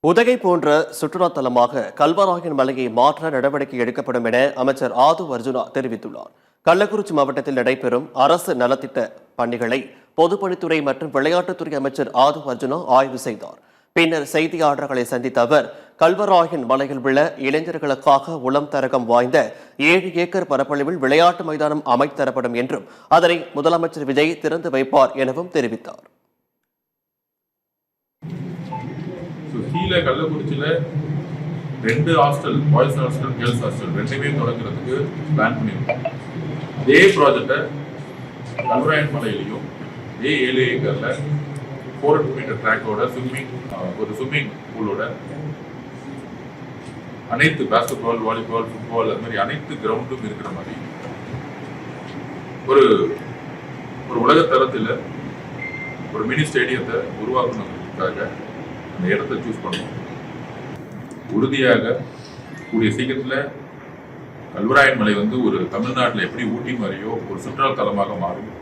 உதகை போன்ற சுற்றுலா தலமாக கல்வராயன் மலையை மாற்ற நடவடிக்கை எடுக்கப்படும் என அமைச்சர் ஆது அர்ஜுனா தெரிவித்துள்ளார். கள்ளக்குறிச்சி மாவட்டத்தில் நடைபெறும் அரசு நலத்திட்ட பணிகளை பொதுப்பணித்துறை மற்றும் விளையாட்டுத்துறை அமைச்சர் ஆது அர்ஜுனா ஆய்வு செய்தார். பின்னர் செய்தியாளர்களை சந்தித்த அவர் கல்வராயன் மலையில் உள்ள இளைஞர்களுக்காக உளம் தரகம் வாய்ந்த 7 ஏக்கர் பரப்பளவில் விளையாட்டு மைதானம் அமைத்தரப்படும் என்றும் அதனை முதலமைச்சர் விஜய் திறந்து வைப்பார் எனவும் தெரிவித்தார். கீழே கள்ளக்குறிச்சியில் 2 hostel, boys hostel, girls hostel ரெண்டுமே தொடங்குறதுக்கு பிளான் பண்ணியிருக்கோம். அதே ப்ராஜெக்டை கல்வராயன் மலையிலையும் அதே 7 ஏக்கர்ல 400 மீட்டர் ட்ராக்கோட ஒரு ஸ்விம்மிங் பூலோட அனைத்து பாஸ்கெட்பால், வாலிபால், ஃபுட்பால் அது மாதிரி அனைத்து கிரவுண்டும் இருக்கிற மாதிரி ஒரு உலக தரத்தில் ஒரு மினி ஸ்டேடியத்தை உருவாக்கணுங்கிறதுக்காக அந்த இடத்தை சூஸ் பண்ணுவோம். உறுதியாக கூடிய சீக்கிரத்தில் கல்வராயன் மலை ஒரு தமிழ்நாட்டில் எப்படி ஊட்டி மாதிரியோ ஒரு சுற்றுலா தலமாக மாறும்.